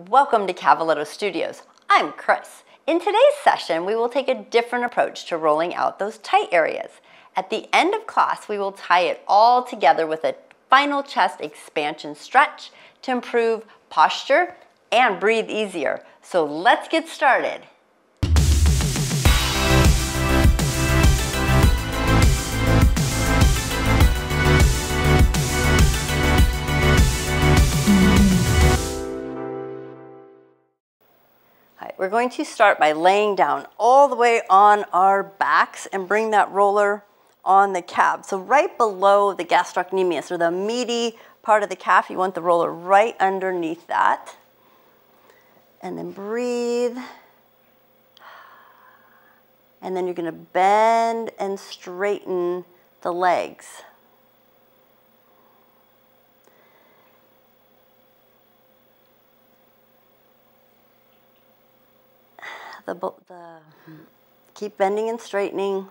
Welcome to Cavaletto Studios. I'm Chris. In today's session, we will take a different approach to rolling out those tight areas. At the end of class, we will tie it all together with a final chest expansion stretch to improve posture and breathe easier. So let's get started. We're going to start by laying down all the way on our backs and bring that roller on the calf. So right below the gastrocnemius, or the meaty part of the calf, you want the roller right underneath that. And then breathe. And then you're going to bend and straighten the legs. Keep bending and straightening.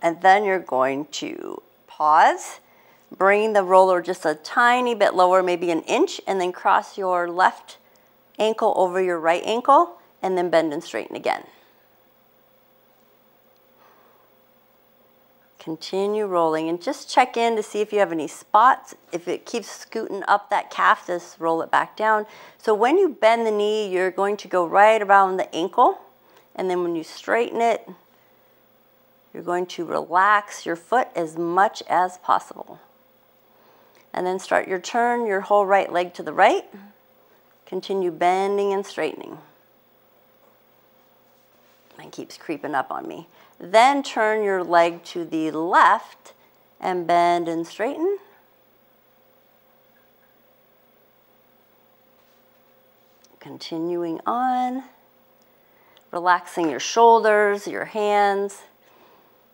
And then you're going to pause, bring the roller just a tiny bit lower, maybe an inch, and then cross your left ankle over your right ankle, and then bend and straighten again. Continue rolling and just check in to see if you have any spots. If it keeps scooting up that calf, just roll it back down. So when you bend the knee, you're going to go right around the ankle. And then when you straighten it, you're going to relax your foot as much as possible. And then start your turn, your whole right leg to the right. Continue bending and straightening. And keeps creeping up on me. Then turn your leg to the left and bend and straighten. Continuing on, relaxing your shoulders, your hands,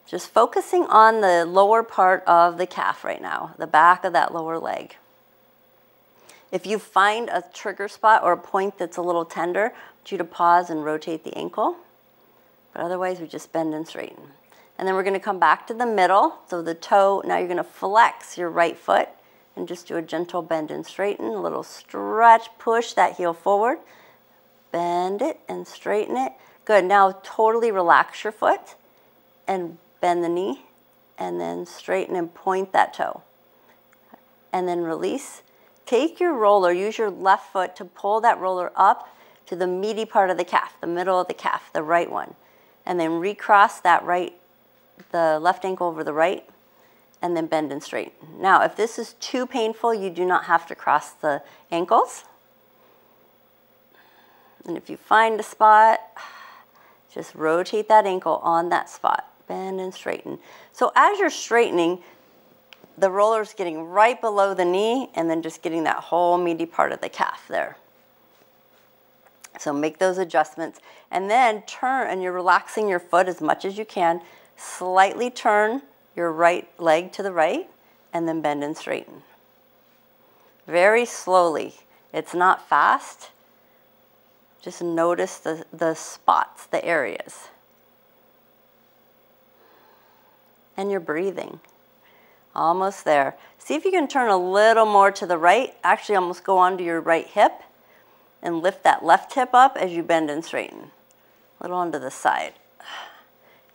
just focusing on the lower part of the calf right now, the back of that lower leg. If you find a trigger spot or a point that's a little tender, I want you to pause and rotate the ankle. But otherwise, we just bend and straighten. And then we're going to come back to the middle. So the toe, now you're going to flex your right foot and just do a gentle bend and straighten, a little stretch, push that heel forward. Bend it and straighten it. Good. Now totally relax your foot and bend the knee and then straighten and point that toe. And then release. Take your roller, use your left foot to pull that roller up to the meaty part of the calf, the middle of the calf, the right one. And then recross that the left ankle over the right, and then bend and straighten. Now, if this is too painful, you do not have to cross the ankles. And if you find a spot, just rotate that ankle on that spot. Bend and straighten. So as you're straightening, the roller's getting right below the knee, and then just getting that whole meaty part of the calf there. So make those adjustments, and then turn, and you're relaxing your foot as much as you can. Slightly turn your right leg to the right, and then bend and straighten. Very slowly. It's not fast. Just notice the spots, the areas. And you're breathing. Almost there. See if you can turn a little more to the right. Actually, almost go onto your right hip. And lift that left hip up as you bend and straighten. A little onto the side.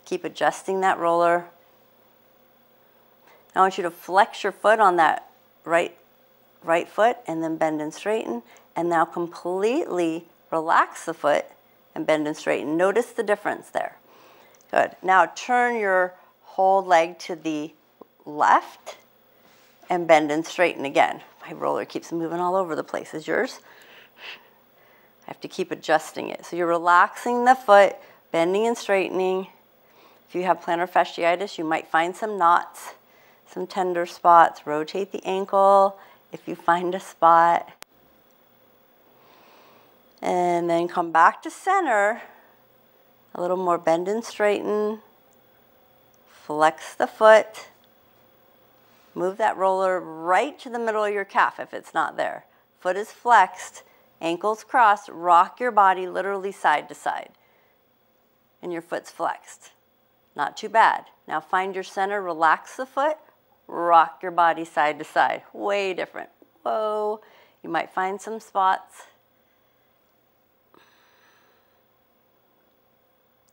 Keep adjusting that roller. Now I want you to flex your foot on that right foot and then bend and straighten. And now completely relax the foot and bend and straighten. Notice the difference there. Good. Now turn your whole leg to the left and bend and straighten again. My roller keeps moving all over the place. Is yours? I have to keep adjusting it. So you're relaxing the foot, bending and straightening. If you have plantar fasciitis, you might find some knots, some tender spots. Rotate the ankle if you find a spot. And then come back to center. A little more bend and straighten. Flex the foot. Move that roller right to the middle of your calf if it's not there. Foot is flexed. Ankles crossed, rock your body literally side to side. And your foot's flexed. Not too bad. Now find your center, relax the foot, rock your body side to side. Way different. Whoa. You might find some spots.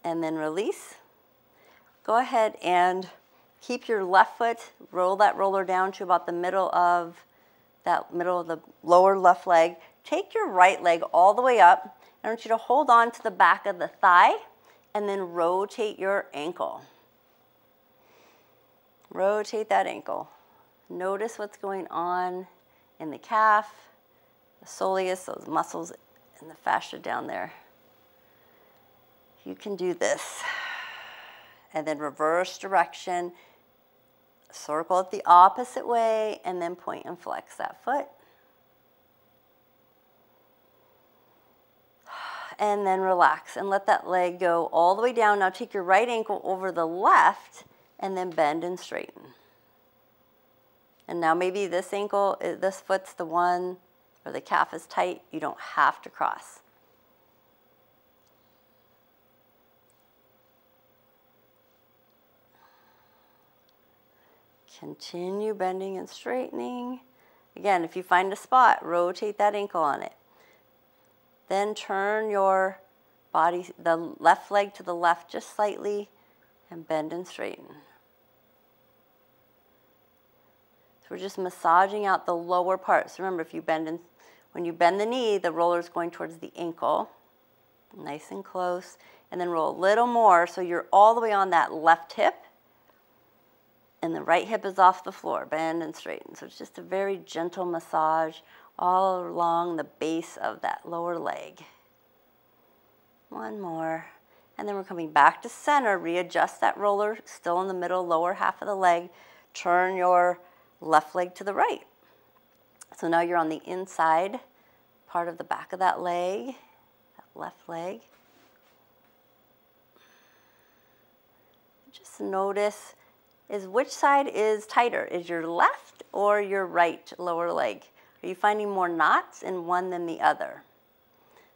And then release. Go ahead and keep your left foot, roll that roller down to about the middle of the lower left leg. Take your right leg all the way up. I want you to hold on to the back of the thigh and then rotate your ankle. Rotate that ankle. Notice what's going on in the calf, the soleus, those muscles, and the fascia down there. You can do this. And then reverse direction. Circle it the opposite way, and then point and flex that foot. And then relax and let that leg go all the way down. Now take your right ankle over the left and then bend and straighten. And now maybe this foot's the one where the calf is tight. You don't have to cross. Continue bending and straightening. Again, if you find a spot, rotate that ankle on it. Then turn your body, the left leg to the left just slightly, and bend and straighten. So we're just massaging out the lower parts. Remember, if you when you bend the knee, the roller is going towards the ankle, nice and close, and then roll a little more so you're all the way on that left hip, and the right hip is off the floor. Bend and straighten. So it's just a very gentle massage all along the base of that lower leg. One more. And then we're coming back to center. Readjust that roller, still in the middle, lower half of the leg. Turn your left leg to the right. So now you're on the inside part of the back of that leg, that left leg. Just notice which side is tighter? Is your left or your right lower leg? Are you finding more knots in one than the other?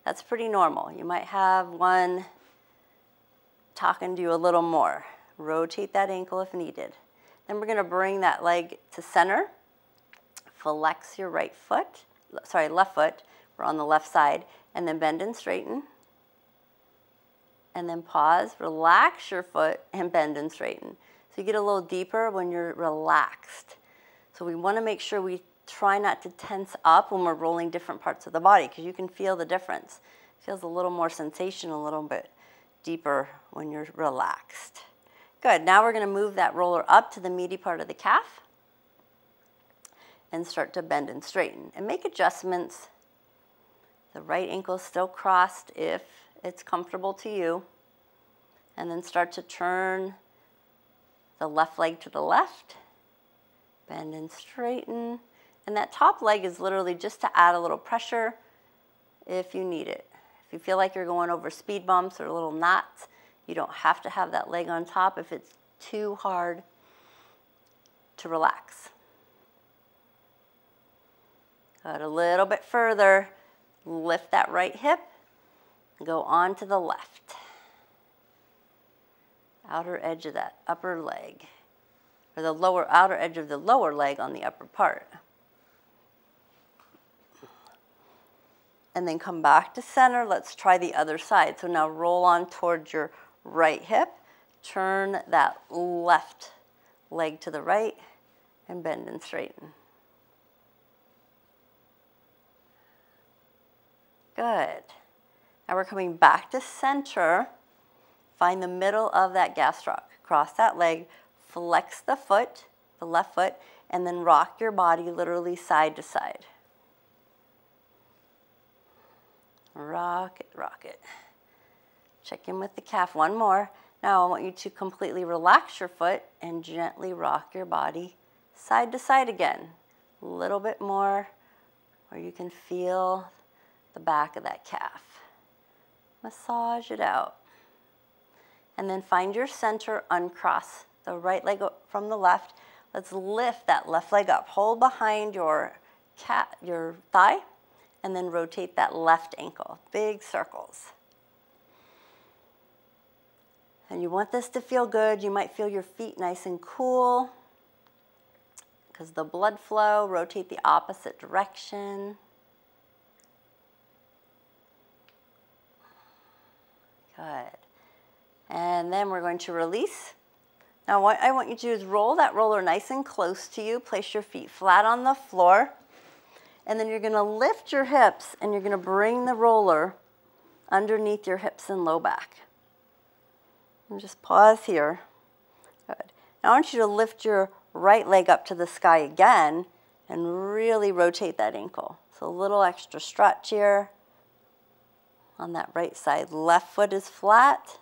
That's pretty normal. You might have one talking to you a little more. Rotate that ankle if needed. Then we're going to bring that leg to center. Flex your left foot. We're on the left side. And then bend and straighten. And then pause, relax your foot, and bend and straighten. So you get a little deeper when you're relaxed. So we want to make sure we try not to tense up when we're rolling different parts of the body, because you can feel the difference. It feels a little more sensation, a little bit deeper when you're relaxed. Good. Now we're going to move that roller up to the meaty part of the calf and start to bend and straighten and make adjustments. The right ankle is still crossed if it's comfortable to you. And then start to turn the left leg to the left, bend and straighten. And that top leg is literally just to add a little pressure if you need it. If you feel like you're going over speed bumps or little knots, you don't have to have that leg on top if it's too hard to relax. Go a little bit further, lift that right hip, go on to the left. Outer edge of that upper leg, or the outer edge of the lower leg on the upper part. And then come back to center. Let's try the other side. So now roll on towards your right hip, turn that left leg to the right, and bend and straighten. Good. Now we're coming back to center. Find the middle of that gastroc. Cross that leg, flex the foot, the left foot, and then rock your body literally side to side. Rock it, rock it. Check in with the calf. One more. Now I want you to completely relax your foot and gently rock your body side to side again. A little bit more where you can feel the back of that calf. Massage it out. And then find your center, uncross the right leg from the left. Let's lift that left leg up. Hold behind your thigh, and then rotate that left ankle. Big circles. And you want this to feel good. You might feel your feet nice and cool. because the blood flow. Rotate the opposite direction. Good. And then we're going to release. Now what I want you to do is roll that roller nice and close to you. Place your feet flat on the floor. And then you're going to lift your hips and you're going to bring the roller underneath your hips and low back. And just pause here. Good. Now I want you to lift your right leg up to the sky again and really rotate that ankle. So a little extra stretch here on that right side. Left foot is flat.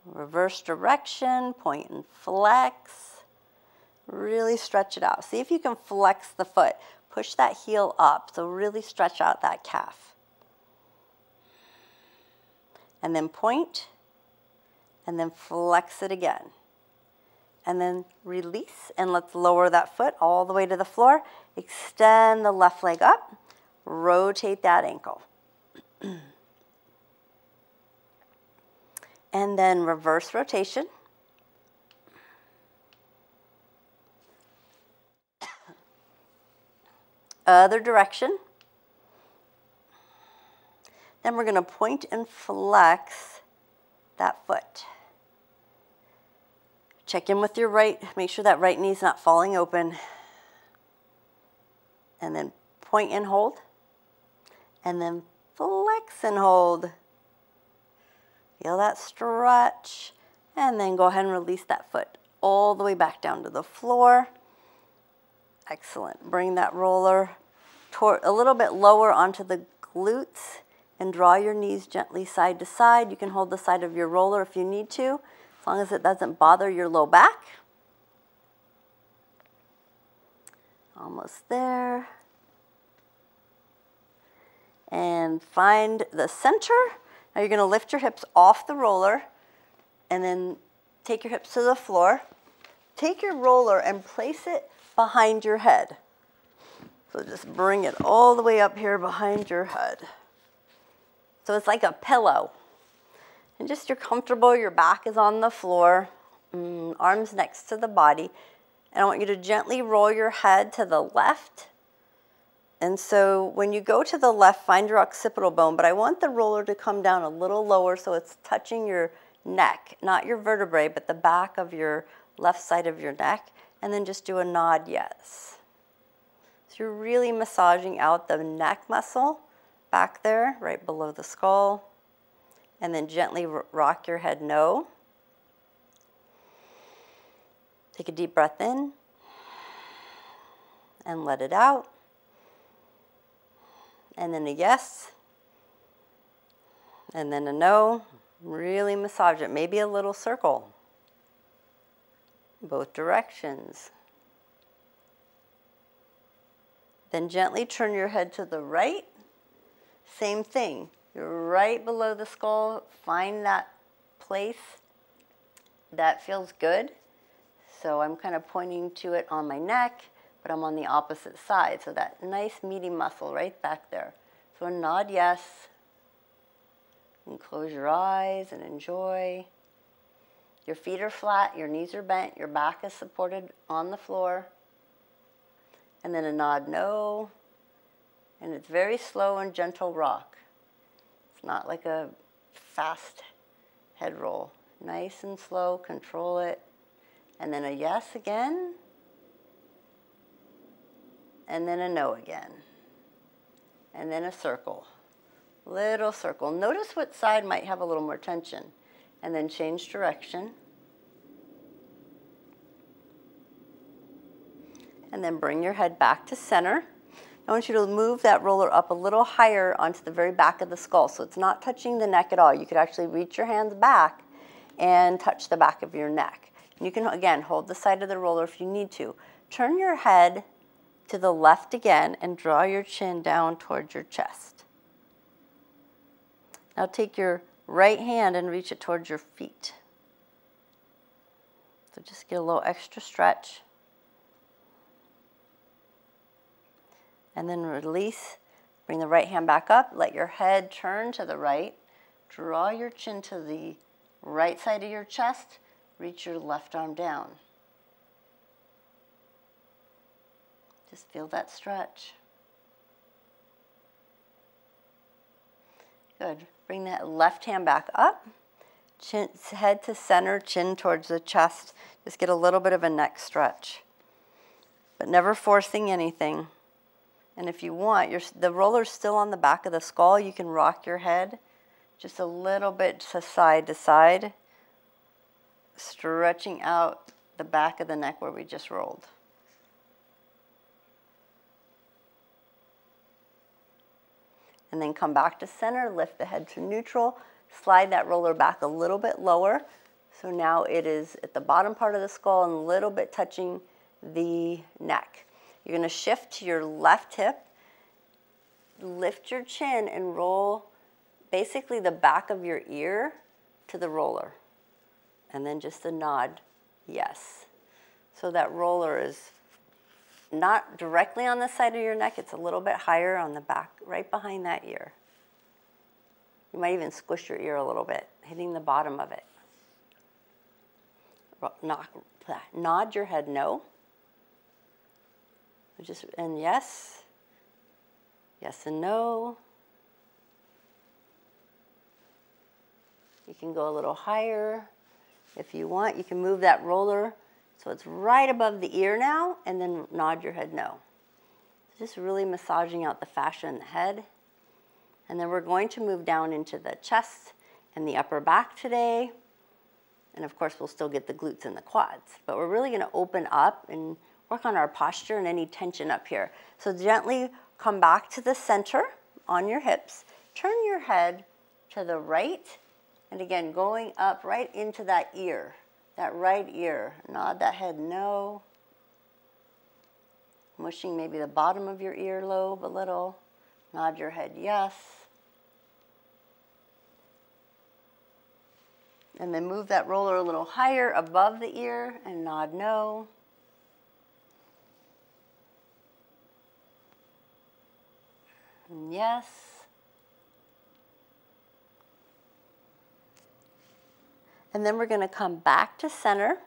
Reverse direction, point and flex. Really stretch it out. See if you can flex the foot. Push that heel up, so really stretch out that calf. And then point, and then flex it again. And then release, and let's lower that foot all the way to the floor. Extend the left leg up, rotate that ankle. And then reverse rotation. Other direction. Then we're going to point and flex that foot. Check in with your right. Make sure that right knee is not falling open. And then point and hold. And then flex and hold. Feel that stretch. And then go ahead and release that foot all the way back down to the floor. Excellent. Bring that roller toward a little bit lower onto the glutes and draw your knees gently side to side. You can hold the side of your roller if you need to, as long as it doesn't bother your low back. Almost there. And find the center. Now you're going to lift your hips off the roller and then take your hips to the floor. Take your roller and place it behind your head. So just bring it all the way up here behind your head. So it's like a pillow. And just you're comfortable, your back is on the floor, arms next to the body. And I want you to gently roll your head to the left. And so when you go to the left, find your occipital bone, but I want the roller to come down a little lower so it's touching your neck, not your vertebrae, but the back of your left side of your neck. And then just do a nod yes. So you're really massaging out the neck muscle back there, right below the skull. And then gently rock your head no. Take a deep breath in and let it out. And then a yes. And then a no. Really massage it, maybe a little circle. Both directions. Then gently turn your head to the right. Same thing. You're right below the skull. Find that place that feels good. So I'm kind of pointing to it on my neck, but I'm on the opposite side. So that nice meaty muscle right back there. So a nod yes. And close your eyes and enjoy. Your feet are flat, your knees are bent, your back is supported on the floor. And then a nod no. And it's very slow and gentle rock. It's not like a fast head roll. Nice and slow, control it. And then a yes again. And then a no again. And then a circle. Little circle. Notice what side might have a little more tension. And then change direction. And then bring your head back to center. I want you to move that roller up a little higher onto the very back of the skull, so it's not touching the neck at all. You could actually reach your hands back and touch the back of your neck. And you can, again, hold the side of the roller if you need to. Turn your head to the left again and draw your chin down towards your chest. Now take your right hand and reach it towards your feet. So just get a little extra stretch. And then release. Bring the right hand back up. Let your head turn to the right. Draw your chin to the right side of your chest. reach your left arm down. Just feel that stretch. Good. Bring that left hand back up. Chin, head to center, chin towards the chest. Just get a little bit of a neck stretch. But never forcing anything. And if you want, the roller's still on the back of the skull. You can rock your head just a little bit to side, stretching out the back of the neck where we just rolled. And then come back to center, lift the head to neutral, slide that roller back a little bit lower. So now it is at the bottom part of the skull and a little bit touching the neck. You're going to shift to your left hip, lift your chin and roll basically the back of your ear to the roller. And then just a nod, yes. So that roller is not directly on the side of your neck, it's a little bit higher on the back, right behind that ear. You might even squish your ear a little bit, hitting the bottom of it. Nod your head no. And yes. Yes and no. You can go a little higher. If you want, you can move that roller so it's right above the ear now, and then nod your head no. Just really massaging out the fascia in the head. And then we're going to move down into the chest and the upper back today. And of course, we'll still get the glutes and the quads. But we're really going to open up and work on our posture and any tension up here. So gently come back to the center on your hips. Turn your head to the right. And again, going up right into that ear, that right ear. Nod that head no. Mushing maybe the bottom of your earlobe a little. Nod your head yes. And then move that roller a little higher above the ear and nod no. And yes. And then we're going to come back to center.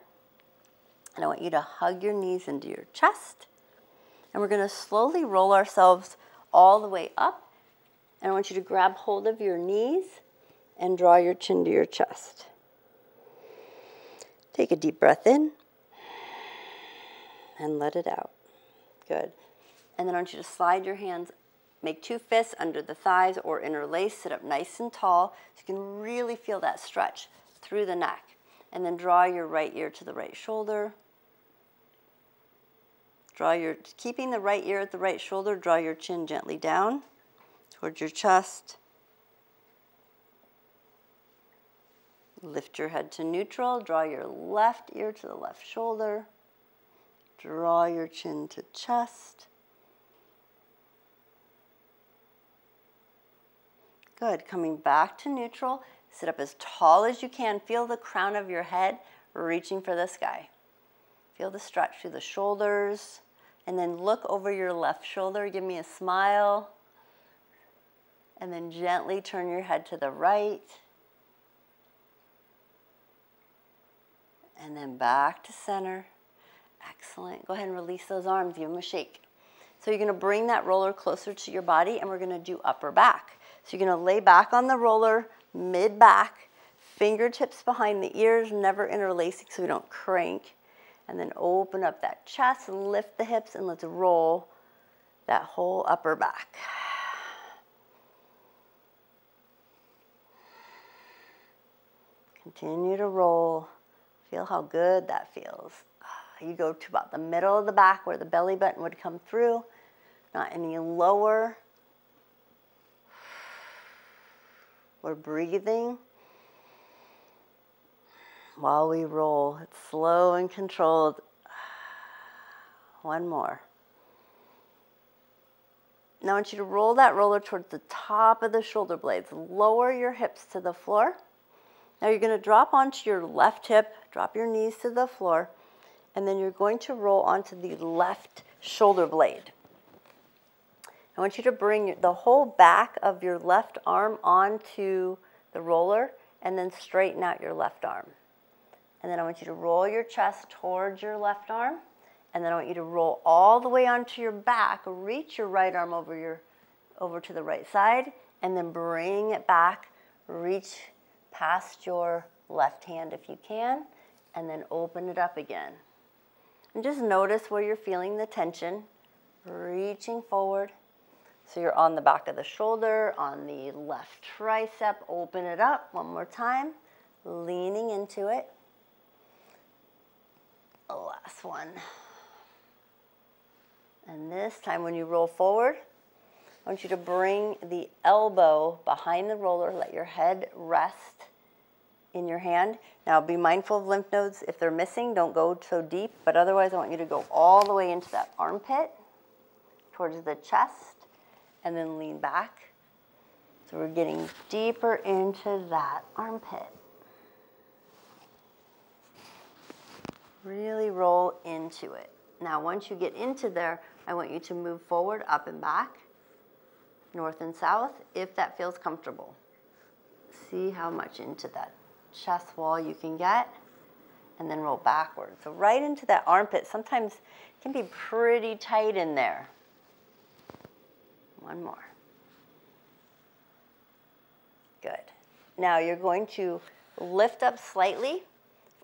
And I want you to hug your knees into your chest. And we're going to slowly roll ourselves all the way up. And I want you to grab hold of your knees and draw your chin to your chest. Take a deep breath in and let it out. Good. And then I want you to slide your hands, make two fists under the thighs or interlace, sit up nice and tall so you can really feel that stretch through the neck. And then draw your right ear to the right shoulder. Keeping the right ear at the right shoulder, draw your chin gently down towards your chest. Lift your head to neutral, draw your left ear to the left shoulder. Draw your chin to chest. Good, coming back to neutral. Sit up as tall as you can. Feel the crown of your head reaching for the sky. Feel the stretch through the shoulders. And then look over your left shoulder. Give me a smile. And then gently turn your head to the right. And then back to center. Excellent. Go ahead and release those arms. Give them a shake. So you're going to bring that roller closer to your body, and we're going to do upper back. So you're going to lay back on the roller, mid-back, fingertips behind the ears, never interlacing so we don't crank. And then open up that chest and lift the hips, and let's roll that whole upper back. Continue to roll. Feel how good that feels. You go to about the middle of the back where the belly button would come through. Not any lower. We're breathing while we roll. It's slow and controlled. One more. Now I want you to roll that roller towards the top of the shoulder blades. Lower your hips to the floor. Now you're going to drop onto your left hip, drop your knees to the floor, and then you're going to roll onto the left shoulder blade. I want you to bring the whole back of your left arm onto the roller and then straighten out your left arm. And then I want you to roll your chest towards your left arm. And then I want you to roll all the way onto your back. Reach your right arm over to the right side. And then bring it back. Reach past your left hand if you can. And then open it up again. And just notice where you're feeling the tension. Reaching forward. So you're on the back of the shoulder, on the left tricep. Open it up one more time. Leaning into it. The last one. And this time when you roll forward, I want you to bring the elbow behind the roller. Let your head rest in your hand. Now be mindful of lymph nodes. If they're missing, don't go so deep. But otherwise, I want you to go all the way into that armpit, towards the chest, and then lean back. So we're getting deeper into that armpit. Really roll into it. Now, once you get into there, I want you to move forward, up and back, north and south, if that feels comfortable. See how much into that chest wall you can get, and then roll backwards. So right into that armpit. Sometimes it can be pretty tight in there. One more. Good. Now you're going to lift up slightly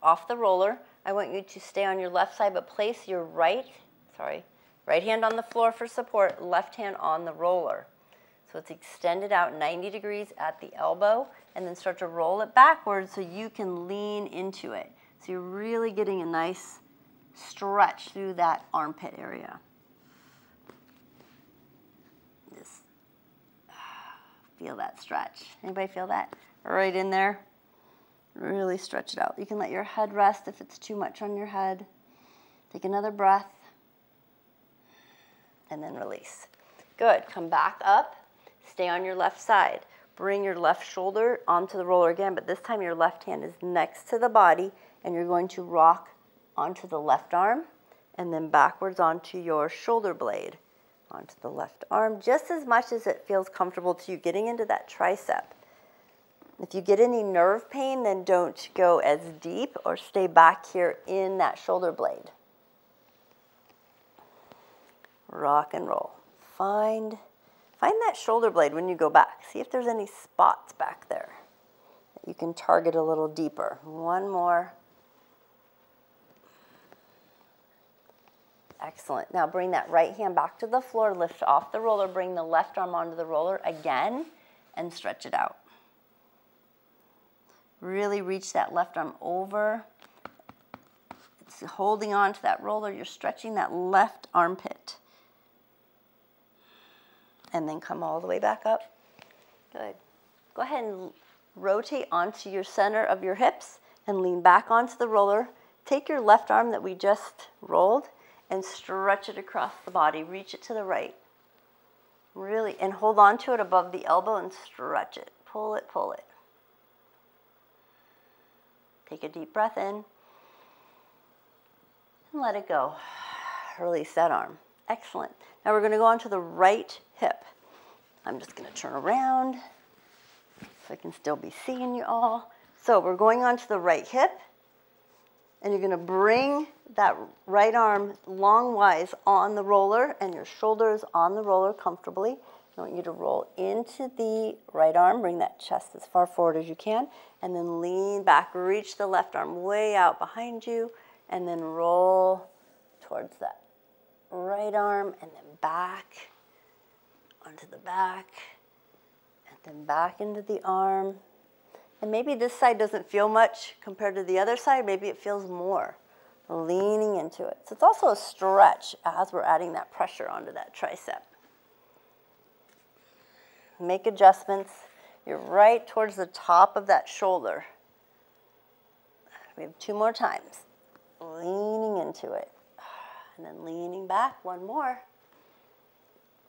off the roller. I want you to stay on your left side, but place your right hand on the floor for support, left hand on the roller. So it's extended out 90 degrees at the elbow, and then start to roll it backwards so you can lean into it. So you're really getting a nice stretch through that armpit area. Just feel that stretch. Anybody feel that? Right in there. Really stretch it out. You can let your head rest if it's too much on your head. Take another breath. And then release. Good. Come back up. Stay on your left side. Bring your left shoulder onto the roller again, but this time your left hand is next to the body, and you're going to rock onto the left arm, and then backwards onto your shoulder blade. Onto the left arm, just as much as it feels comfortable to you, getting into that tricep. If you get any nerve pain, then don't go as deep or stay back here in that shoulder blade. Rock and roll. Find that shoulder blade when you go back. See if there's any spots back there that you can target a little deeper. One more. Excellent. Now bring that right hand back to the floor, lift off the roller, bring the left arm onto the roller again, and stretch it out. Really reach that left arm over. It's holding on to that roller. You're stretching that left armpit. And then come all the way back up. Good. Go ahead and rotate onto your center of your hips and lean back onto the roller. Take your left arm that we just rolled and stretch it across the body. Reach it to the right. Really, and hold on to it above the elbow and stretch it. Pull it, pull it. Take a deep breath in and let it go. Release that arm. Excellent. Now we're going to go on to the right hip. I'm just going to turn around so I can still be seeing you all. So we're going on to the right hip, and you're going to bring that right arm longwise on the roller and your shoulders on the roller comfortably. I want you to roll into the right arm, bring that chest as far forward as you can, and then lean back, reach the left arm way out behind you, and then roll towards that right arm, and then back onto the back, and then back into the arm. And maybe this side doesn't feel much compared to the other side, maybe it feels more. Leaning into it. So it's also a stretch as we're adding that pressure onto that tricep. Make adjustments. You're right towards the top of that shoulder. We have 2 more times. Leaning into it. And then leaning back. One more.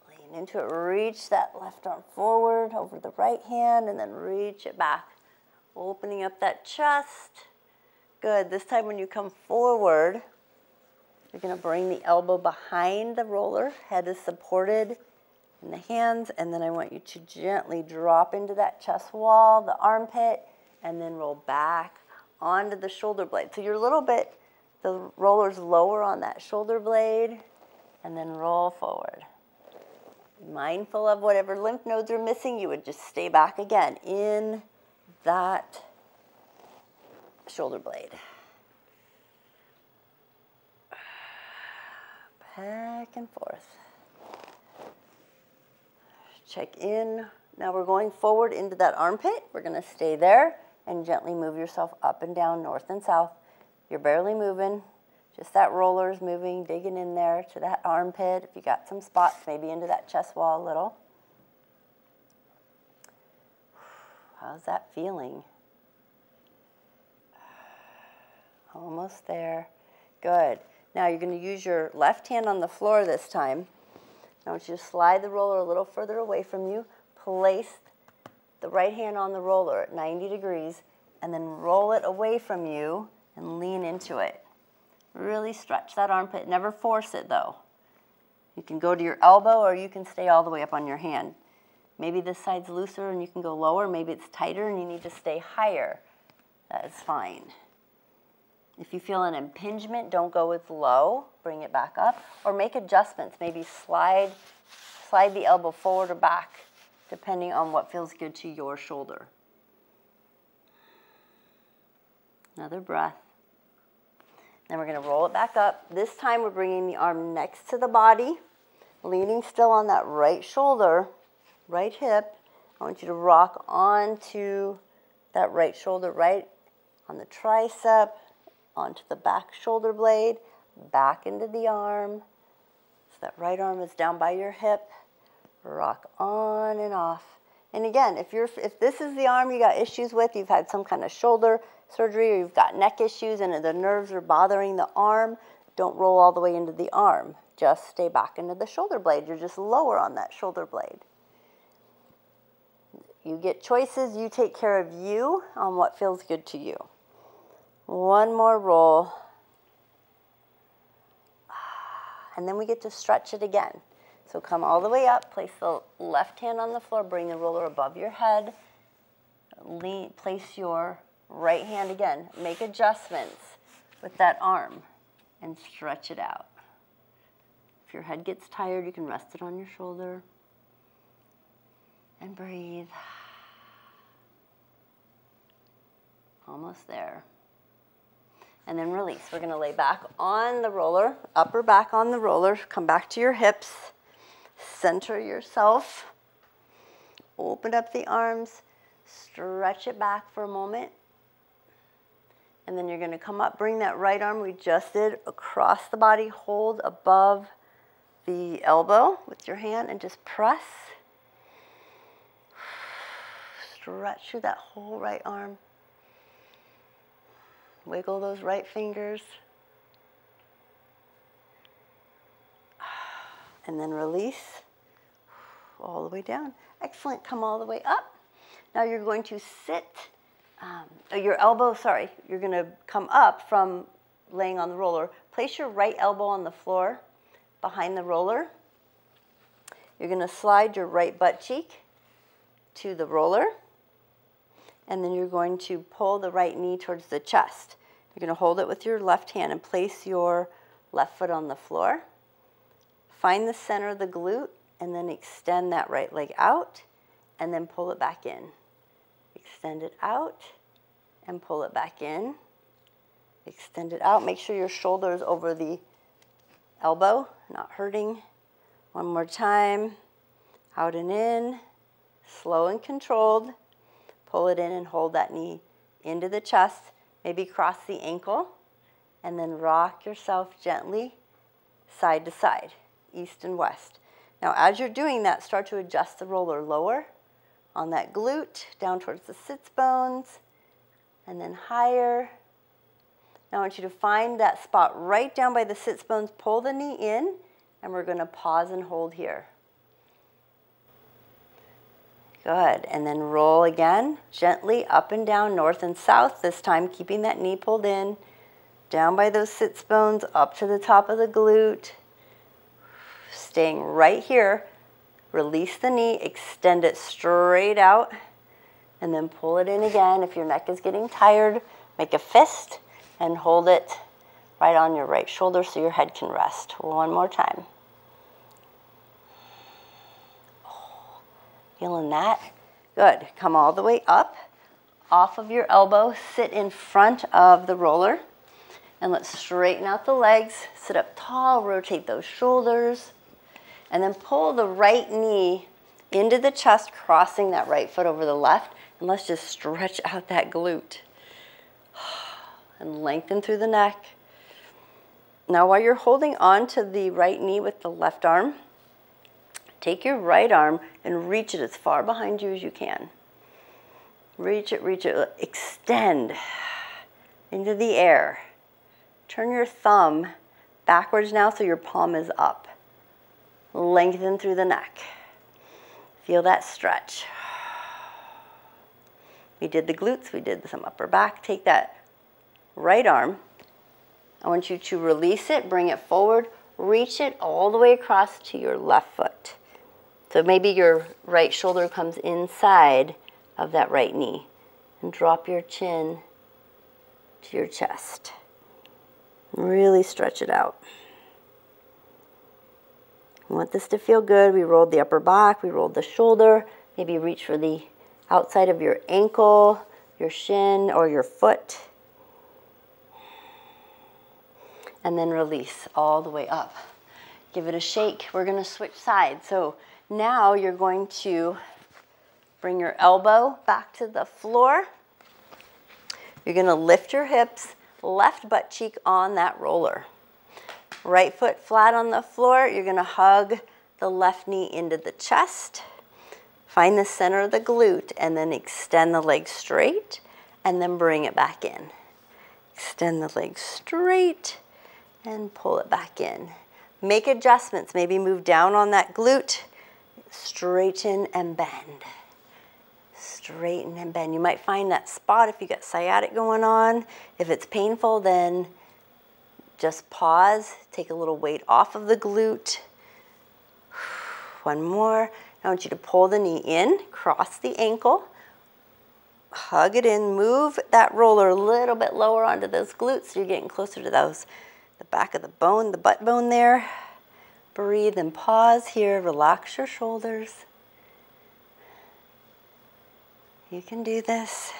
Lean into it. Reach that left arm forward over the right hand, and then reach it back. Opening up that chest. Good. This time when you come forward, you're going to bring the elbow behind the roller. Head is supported in the hands, and then I want you to gently drop into that chest wall, the armpit, and then roll back onto the shoulder blade. So you're a little bit, the roller's lower on that shoulder blade, and then roll forward. Mindful of whatever lymph nodes are missing, you would just stay back again in that shoulder blade. Back and forth. Check in. Now we're going forward into that armpit. We're going to stay there and gently move yourself up and down, north and south. You're barely moving. Just that roller's moving, digging in there to that armpit. If you got some spots, maybe into that chest wall a little. How's that feeling? Almost there. Good. Now you're going to use your left hand on the floor this time. I want you to slide the roller a little further away from you. Place the right hand on the roller at 90 degrees and then roll it away from you and lean into it. Really stretch that armpit. Never force it though. You can go to your elbow or you can stay all the way up on your hand. Maybe this side's looser and you can go lower. Maybe it's tighter and you need to stay higher. That is fine. If you feel an impingement, don't go with low. Bring it back up. Or make adjustments. Maybe slide the elbow forward or back, depending on what feels good to your shoulder. Another breath. Then we're going to roll it back up. This time we're bringing the arm next to the body, leaning still on that right shoulder, right hip. I want you to rock onto that right shoulder, right on the tricep, onto the back shoulder blade, back into the arm. So that right arm is down by your hip. Rock on and off. And again, if this is the arm you got issues with, you've had some kind of shoulder surgery or you've got neck issues and the nerves are bothering the arm, don't roll all the way into the arm. Just stay back into the shoulder blade. You're just lower on that shoulder blade. You get choices. You take care of you on what feels good to you. One more roll. And then we get to stretch it again. So come all the way up, place the left hand on the floor, bring the roller above your head, place your right hand again. Make adjustments with that arm and stretch it out. If your head gets tired, you can rest it on your shoulder and breathe. Almost there. And then release. We're going to lay back on the roller, upper back on the roller, come back to your hips. Center yourself, open up the arms, stretch it back for a moment, and then you're going to come up, bring that right arm we just did across the body, hold above the elbow with your hand and just press. Stretch through that whole right arm. Wiggle those right fingers. And then release all the way down. Excellent. Come all the way up. Now you're going to sit, you're going to come up from laying on the roller. Place your right elbow on the floor behind the roller. You're going to slide your right butt cheek to the roller. And then you're going to pull the right knee towards the chest. You're going to hold it with your left hand and place your left foot on the floor. Find the center of the glute and then extend that right leg out and then pull it back in. Extend it out and pull it back in. Extend it out. Make sure your shoulder is over the elbow, not hurting. One more time. Out and in. Slow and controlled. Pull it in and hold that knee into the chest. Maybe cross the ankle and then rock yourself gently side to side. East and west. Now as you're doing that, start to adjust the roller lower on that glute, down towards the sits bones, and then higher. Now I want you to find that spot right down by the sits bones, pull the knee in, and we're going to pause and hold here. Good, and then roll again, gently up and down, north and south, this time keeping that knee pulled in, down by those sits bones, up to the top of the glute. Staying right here, release the knee, extend it straight out, and then pull it in again. If your neck is getting tired, Make a fist and hold it right on your right shoulder so your head can rest. One more time. Oh, feeling that? Good. Come all the way up, off of your elbow, sit in front of the roller, and let's straighten out the legs. Sit up tall, rotate those shoulders, and then pull the right knee into the chest, crossing that right foot over the left, and let's just stretch out that glute. And lengthen through the neck. Now while you're holding on to the right knee with the left arm, take your right arm and reach it as far behind you as you can. Reach it, extend into the air. Turn your thumb backwards now so your palm is up. Lengthen through the neck. Feel that stretch. We did the glutes, we did some upper back. Take that right arm. I want you to release it, bring it forward, reach it all the way across to your left foot. So maybe your right shoulder comes inside of that right knee, and drop your chin to your chest. Really stretch it out. We want this to feel good. We rolled the upper back, we rolled the shoulder, maybe reach for the outside of your ankle, your shin, or your foot. And then release all the way up. Give it a shake. We're going to switch sides. So now you're going to bring your elbow back to the floor. You're going to lift your hips, left butt cheek on that roller. Right foot flat on the floor. You're going to hug the left knee into the chest. Find the center of the glute and then extend the leg straight and then bring it back in. Extend the leg straight and pull it back in. Make adjustments. Maybe move down on that glute. Straighten and bend. Straighten and bend. You might find that spot if you got sciatic going on. If it's painful, then just pause. Take a little weight off of the glute. One more. I want you to pull the knee in, cross the ankle, hug it in, move that roller a little bit lower onto those glutes so you're getting closer to those, the back of the bone, the butt bone there. Breathe and pause here. Relax your shoulders. You can do this.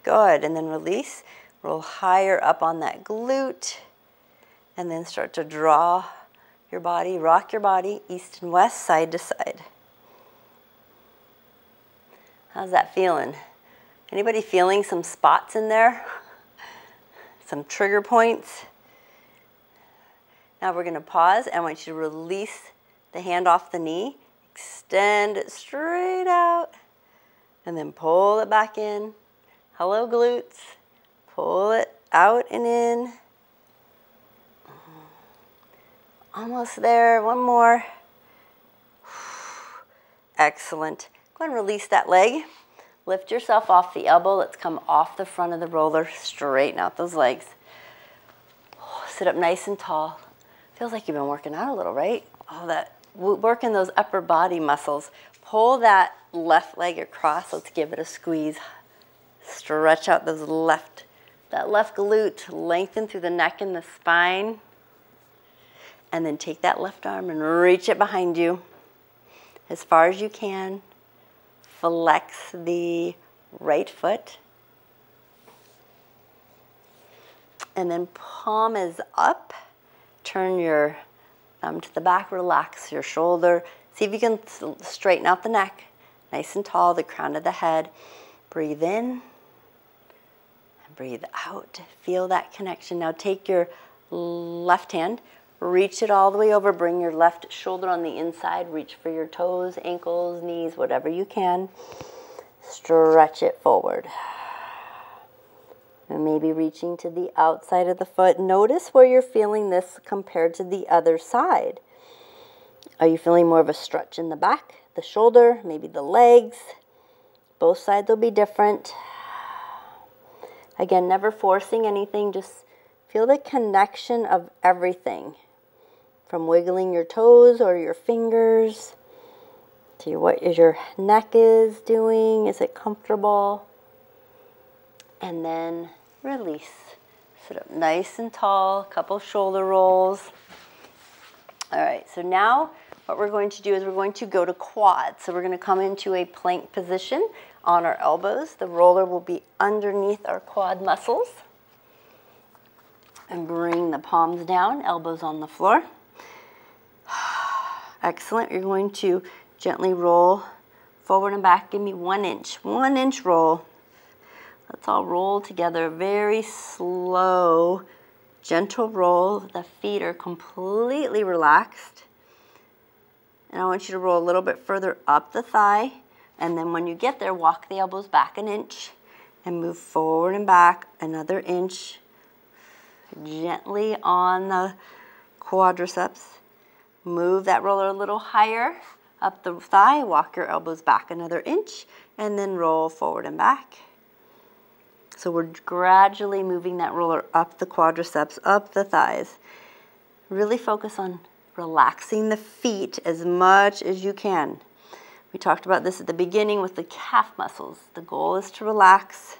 Good. And then release. Roll higher up on that glute. And then start to draw your body, rock your body, east and west, side to side. How's that feeling? Anybody feeling some spots in there? Some trigger points? Now we're going to pause. I want you to release the hand off the knee. Extend it straight out. And then pull it back in. Hello, glutes. Pull it out and in. Almost there. One more. Excellent. Go ahead and release that leg. Lift yourself off the elbow. Let's come off the front of the roller. Straighten out those legs. Sit up nice and tall. Feels like you've been working out a little, right? Oh, that working those upper body muscles. Pull that left leg across. Let's give it a squeeze. Stretch out that left glute. Lengthen through the neck and the spine. And then take that left arm and reach it behind you as far as you can. Flex the right foot. And then palm is up. Turn your thumb to the back. Relax your shoulder. See if you can straighten out the neck. Nice and tall, the crown of the head. Breathe in and breathe out. Feel that connection. Now take your left hand. Reach it all the way over. Bring your left shoulder on the inside. Reach for your toes, ankles, knees, whatever you can. Stretch it forward. And maybe reaching to the outside of the foot. Notice where you're feeling this compared to the other side. Are you feeling more of a stretch in the back, the shoulder, maybe the legs? Both sides will be different. Again, never forcing anything. Just feel the connection of everything. From wiggling your toes or your fingers to what is your neck is doing. Is it comfortable? And then release. Sit up nice and tall, couple shoulder rolls. All right, so now what we're going to do is we're going to go to quads. So we're going to come into a plank position on our elbows. The roller will be underneath our quad muscles. And bring the palms down, elbows on the floor. Excellent. You're going to gently roll forward and back. Give me 1 inch. 1 inch roll. Let's all roll together. Very slow, gentle roll. The feet are completely relaxed. And I want you to roll a little bit further up the thigh. And then when you get there, walk the elbows back 1 inch and move forward and back another inch. Gently on the quadriceps. Move that roller a little higher up the thigh. Walk your elbows back another inch and then roll forward and back. So we're gradually moving that roller up the quadriceps, up the thighs. Really focus on relaxing the feet as much as you can. We talked about this at the beginning with the calf muscles. The goal is to relax.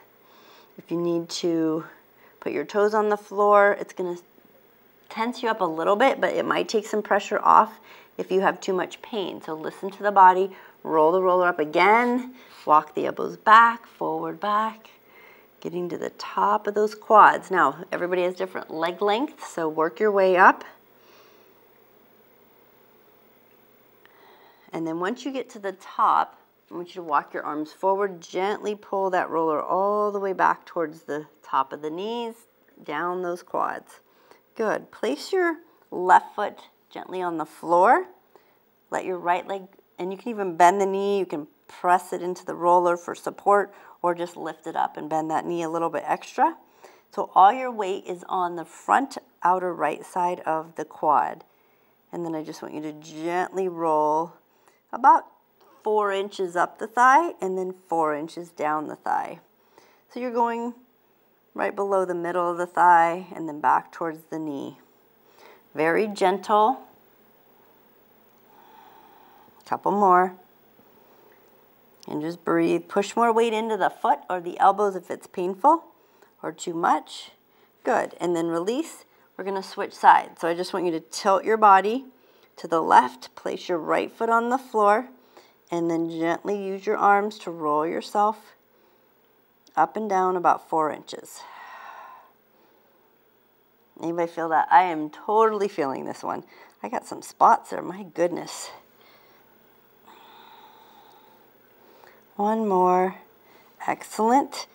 If you need to put your toes on the floor, it's going to tense you up a little bit, but it might take some pressure off if you have too much pain. So listen to the body. Roll the roller up again. Walk the elbows back, forward, back. Getting to the top of those quads. Now, everybody has different leg lengths, so work your way up. And then once you get to the top, I want you to walk your arms forward. Gently pull that roller all the way back towards the top of the knees, down those quads. Good. Place your left foot gently on the floor. Let your right leg, and you can even bend the knee. You can press it into the roller for support or just lift it up and bend that knee a little bit extra. So all your weight is on the front outer right side of the quad. And then I just want you to gently roll about 4 inches up the thigh and then 4 inches down the thigh. So you're going right below the middle of the thigh and then back towards the knee. Very gentle. Couple more. And just breathe. Push more weight into the foot or the elbows if it's painful or too much. Good. And then release. We're going to switch sides. So I just want you to tilt your body to the left. Place your right foot on the floor. And then gently use your arms to roll yourself up and down about 4 inches. Anybody feel that? I am totally feeling this one. I got some spots there. My goodness. One more. Excellent.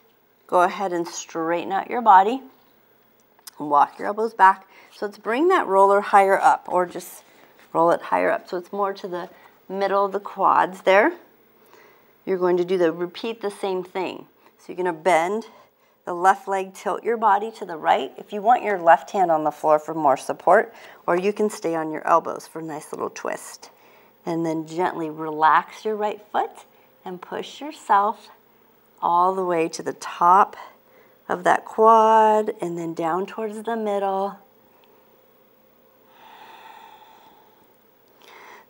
Go ahead and straighten out your body. Walk your elbows back. So let's bring that roller higher up, or just roll it higher up so it's more to the middle of the quads there. You're going to repeat the same thing. So you're going to bend the left leg, tilt your body to the right. If you want your left hand on the floor for more support, or you can stay on your elbows for a nice little twist. And then gently relax your right foot and push yourself all the way to the top of that quad and then down towards the middle.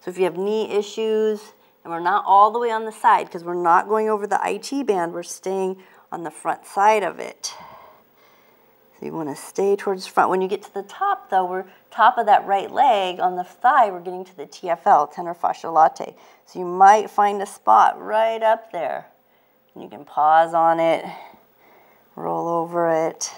So if you have knee issues, and we're not all the way on the side because we're not going over the IT band, we're staying on the front side of it. So you want to stay towards the front. When you get to the top though, we're top of that right leg on the thigh, we're getting to the TFL, tender fascial latte. So you might find a spot right up there. And you can pause on it, roll over it,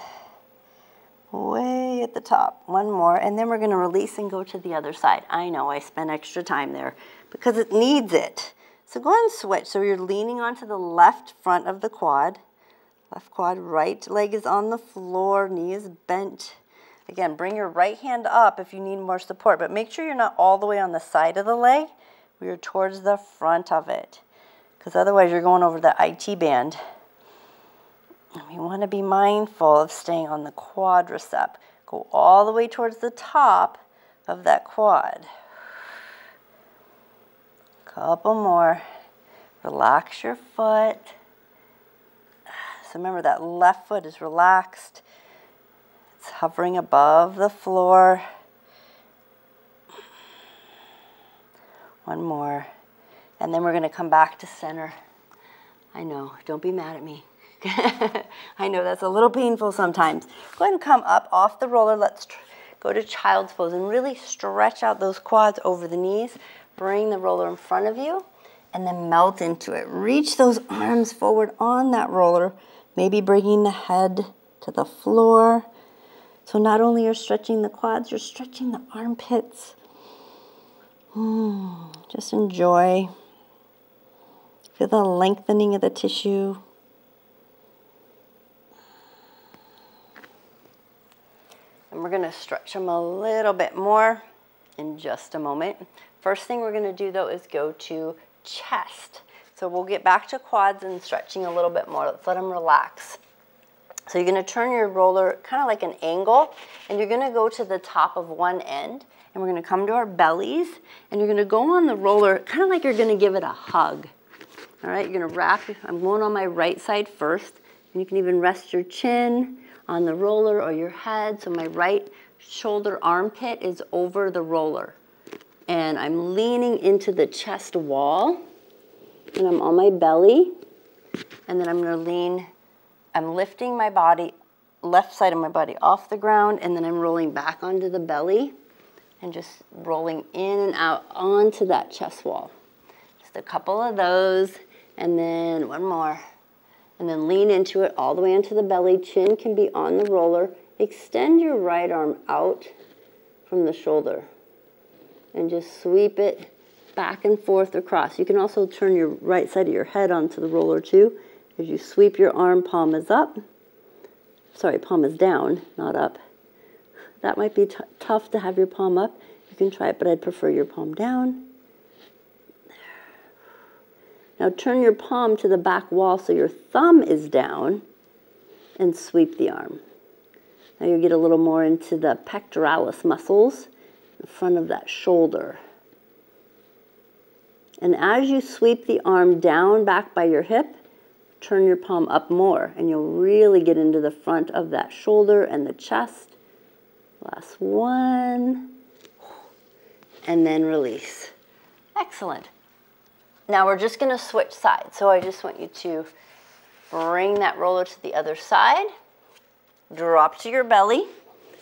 way at the top. One more, and then we're going to release and go to the other side. I know I spent extra time there because it needs it. So go ahead and switch. So you're leaning onto the left front of the quad. Left quad, right leg is on the floor, knee is bent. Again, bring your right hand up if you need more support, but make sure you're not all the way on the side of the leg. You're towards the front of it, because otherwise you're going over the IT band. And we want to be mindful of staying on the quadricep. Go all the way towards the top of that quad. Couple more. Relax your foot. So remember that left foot is relaxed. It's hovering above the floor. One more. And then we're going to come back to center. I know, don't be mad at me. I know that's a little painful sometimes. Go ahead and come up off the roller. Let's go to child's pose and really stretch out those quads over the knees. Bring the roller in front of you and then melt into it. Reach those arms forward on that roller, maybe bringing the head to the floor. So not only you're stretching the quads, you're stretching the armpits. Just enjoy. Feel the lengthening of the tissue. And we're going to stretch them a little bit more in just a moment. First thing we're going to do though is go to chest. So we'll get back to quads and stretching a little bit more. Let's let them relax. So you're going to turn your roller kind of like an angle, and you're going to go to the top of one end, and we're going to come to our bellies, and you're going to go on the roller kind of like you're going to give it a hug. All right, you're going to wrap, I'm going on my right side first, and you can even rest your chin on the roller or your head. So my right shoulder armpit is over the roller, and I'm leaning into the chest wall, and I'm on my belly, and then I'm going to lean. I'm lifting my body, left side of my body off the ground, and then I'm rolling back onto the belly and just rolling in and out onto that chest wall. Just a couple of those, and then one more. And then lean into it all the way into the belly. Chin can be on the roller. Extend your right arm out from the shoulder and just sweep it back and forth across. You can also turn your right side of your head onto the roller too. As you sweep your arm, palm is up. Sorry, palm is down, not up. That might be tough to have your palm up. You can try it, but I'd prefer your palm down. There. Now turn your palm to the back wall so your thumb is down and sweep the arm. Now you get a little more into the pectoralis muscles in front of that shoulder. And as you sweep the arm down back by your hip, turn your palm up more, and you'll really get into the front of that shoulder and the chest. Last one. And then release. Excellent. Now we're just going to switch sides. So I just want you to bring that roller to the other side, drop to your belly,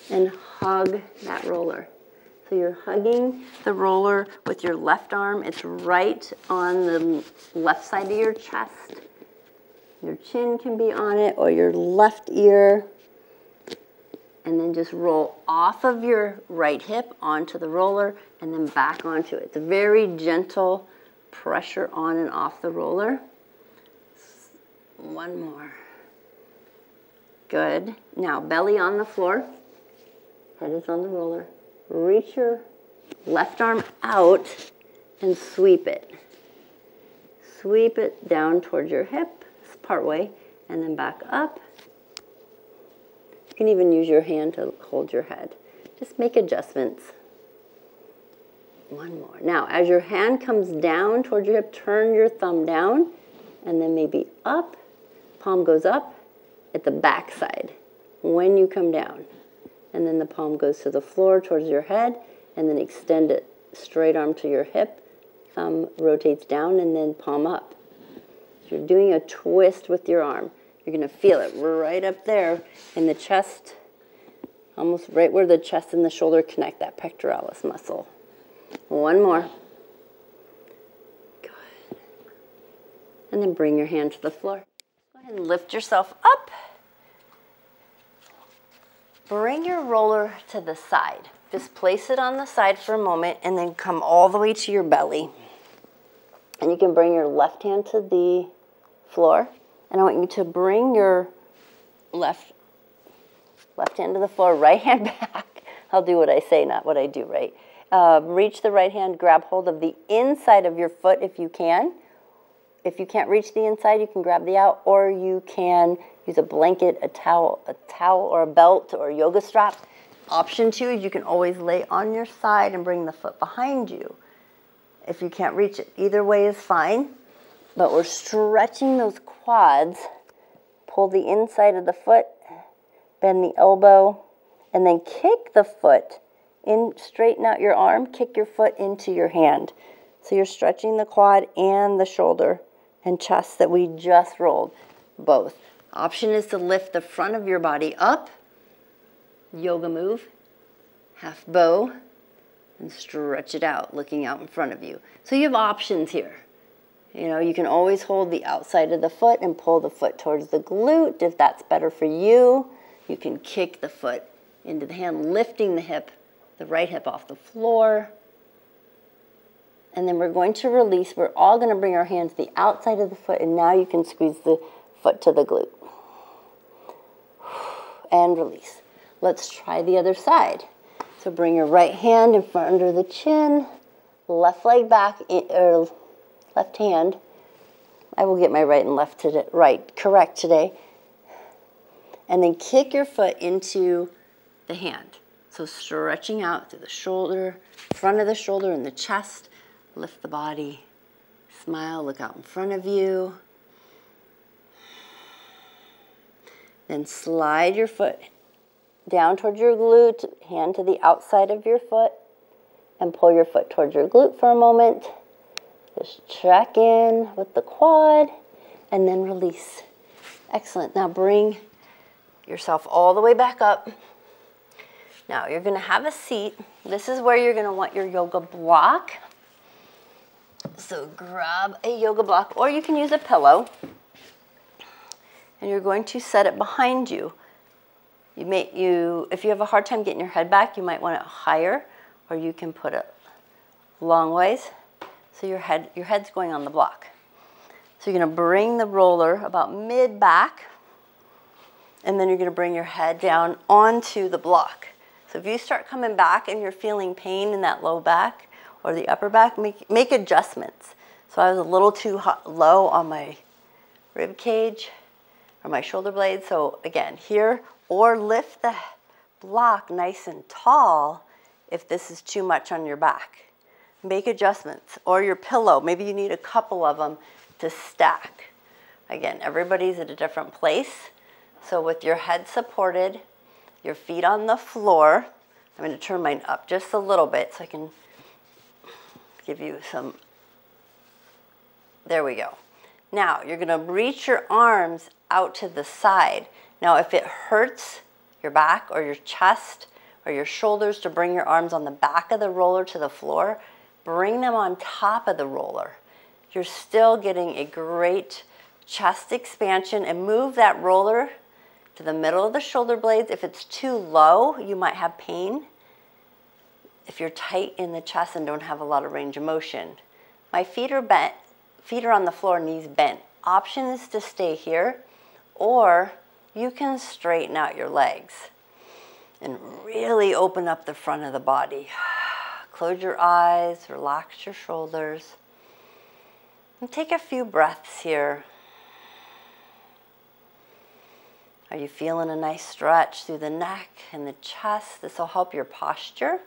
and hug that roller. So you're hugging the roller with your left arm. It's right on the left side of your chest. Your chin can be on it, or your left ear. And then just roll off of your right hip onto the roller and then back onto it. It's a very gentle pressure on and off the roller. One more. Good. Now belly on the floor. Head is on the roller. Reach your left arm out and sweep it. Sweep it down towards your hip, part way, and then back up. You can even use your hand to hold your head. Just make adjustments. One more. Now, as your hand comes down towards your hip, turn your thumb down, and then maybe up. Palm goes up at the back side when you come down. And then the palm goes to the floor towards your head, and then extend it straight arm to your hip. Thumb rotates down, and then palm up. So you're doing a twist with your arm. You're going to feel it right up there in the chest, almost right where the chest and the shoulder connect, that pectoralis muscle. One more. Good. And then bring your hand to the floor. Go ahead and lift yourself up. Bring your roller to the side. Just place it on the side for a moment and then come all the way to your belly. And you can bring your left hand to the floor. And I want you to bring your left hand to the floor, right hand back. I'll do what I say, not what I do, right? Reach the right hand, grab hold of the inside of your foot if you can. If you can't reach the inside, you can grab the out, or you can use a blanket, a towel or a belt or a yoga strap. Option 2 is you can always lay on your side and bring the foot behind you if you can't reach it. Either way is fine, but we're stretching those quads. Pull the inside of the foot, bend the elbow, and then kick the foot in, straighten out your arm, kick your foot into your hand. So you're stretching the quad and the shoulder and chest that we just rolled, both. Option is to lift the front of your body up, yoga move, half bow, and stretch it out, looking out in front of you. So you have options here. You know, you can always hold the outside of the foot and pull the foot towards the glute if that's better for you. You can kick the foot into the hand, lifting the hip, the right hip off the floor. And then we're going to release. We're all going to bring our hands to the outside of the foot, and now you can squeeze the foot to the glute. And release. Let's try the other side. So bring your right hand in front under the chin, left leg back, or left hand. I will get my right and left correct today. And then kick your foot into the hand. So stretching out through the shoulder, front of the shoulder and the chest. Lift the body. Smile, look out in front of you. Then slide your foot down towards your glute, hand to the outside of your foot, and pull your foot towards your glute for a moment. Just check in with the quad, and then release. Excellent. Now bring yourself all the way back up. Now you're going to have a seat. This is where you're going to want your yoga block. So grab a yoga block, or you can use a pillow. And you're going to set it behind you. If you have a hard time getting your head back, you might want it higher, or you can put it long ways. So your head's going on the block. So you're going to bring the roller about mid-back, and then you're going to bring your head down onto the block. So if you start coming back and you're feeling pain in that low back or the upper back, make adjustments. So I was a little too low on my rib cage or my shoulder blade. So again, here, or lift the block nice and tall if this is too much on your back. Make adjustments. Or your pillow, maybe you need a couple of them to stack. Again, everybody's at a different place. So with your head supported, your feet on the floor, I'm going to turn mine up just a little bit so I can give you some, there we go. Now, you're going to reach your arms out to the side. Now, if it hurts your back or your chest or your shoulders to bring your arms on the back of the roller to the floor, bring them on top of the roller. You're still getting a great chest expansion, and move that roller to the middle of the shoulder blades. If it's too low, you might have pain. If you're tight in the chest and don't have a lot of range of motion. My feet are bent, feet are on the floor, knees bent. Option is to stay here, or you can straighten out your legs and really open up the front of the body. Close your eyes, relax your shoulders, and take a few breaths here. Are you feeling a nice stretch through the neck and the chest? This will help your posture.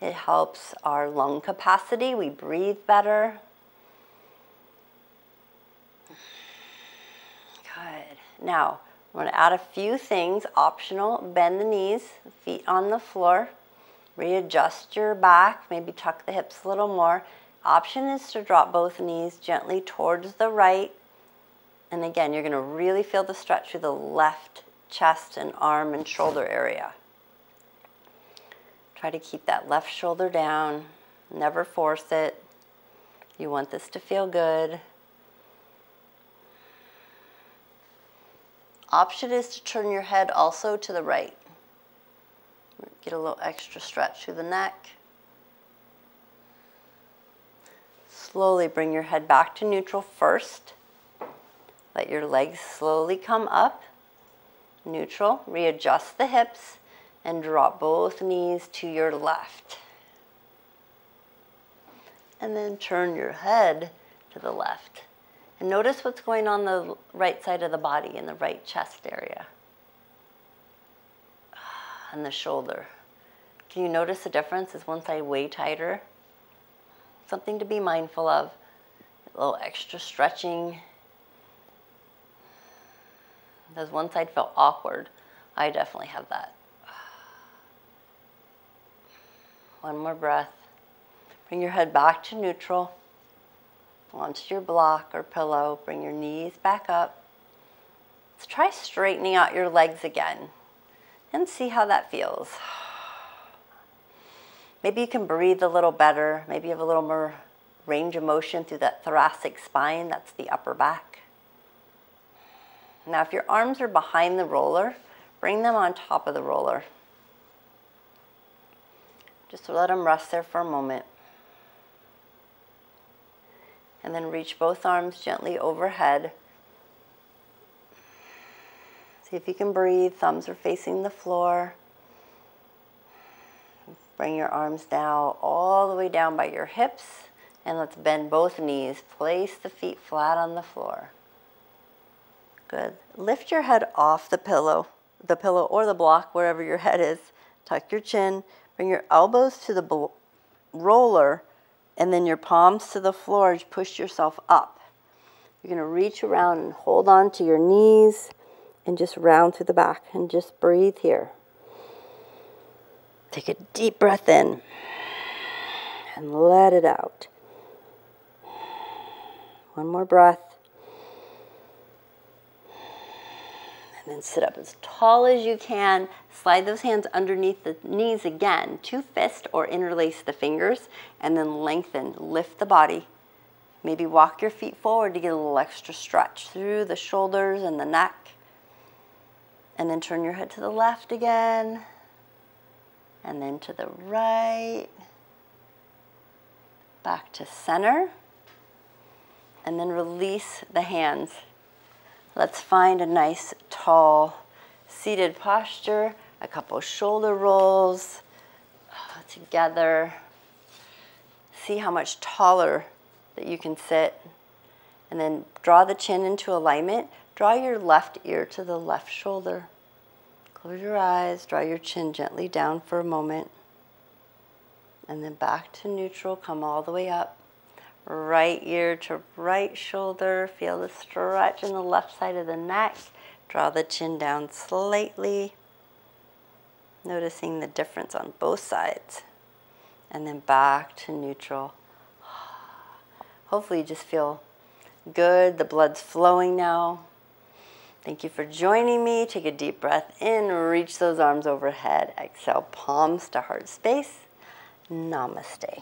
It helps our lung capacity. We breathe better. Good. Now, I'm going to add a few things. Optional, bend the knees, feet on the floor. Readjust your back, maybe tuck the hips a little more. Option is to drop both knees gently towards the right. And again, you're going to really feel the stretch through the left chest and arm and shoulder area. Try to keep that left shoulder down. Never force it. You want this to feel good. Option is to turn your head also to the right. Get a little extra stretch through the neck. Slowly bring your head back to neutral first. Let your legs slowly come up. Neutral. Readjust the hips and drop both knees to your left. And then turn your head to the left. And notice what's going on the right side of the body in the right chest area. And the shoulder. Can you notice the difference? Is one side way tighter? Something to be mindful of. A little extra stretching. Does one side feel awkward? I definitely have that. One more breath. Bring your head back to neutral. Onto your block or pillow. Bring your knees back up. Let's try straightening out your legs again and see how that feels. Maybe you can breathe a little better. Maybe you have a little more range of motion through that thoracic spine. That's the upper back. Now, if your arms are behind the roller, bring them on top of the roller. Just let them rest there for a moment. And then reach both arms gently overhead. See if you can breathe. Thumbs are facing the floor. Bring your arms down, all the way down by your hips. And let's bend both knees. Place the feet flat on the floor. Good. Lift your head off the pillow or the block, wherever your head is. Tuck your chin. Bring your elbows to the roller, and then your palms to the floor. Push yourself up. You're going to reach around and hold on to your knees and just round through the back and just breathe here. Take a deep breath in and let it out. One more breath. And then sit up as tall as you can. Slide those hands underneath the knees again. Two fists or interlace the fingers. And then lengthen. Lift the body. Maybe walk your feet forward to get a little extra stretch through the shoulders and the neck. And then turn your head to the left again. And then to the right. Back to center. And then release the hands. Let's find a nice, tall, seated posture. A couple shoulder rolls together. See how much taller that you can sit. And then draw the chin into alignment. Draw your left ear to the left shoulder. Close your eyes. Draw your chin gently down for a moment. And then back to neutral. Come all the way up. Right ear to right shoulder. Feel the stretch in the left side of the neck. Draw the chin down slightly. Noticing the difference on both sides. And then back to neutral. Hopefully you just feel good. The blood's flowing now. Thank you for joining me. Take a deep breath in. Reach those arms overhead. Exhale, palms to heart space. Namaste.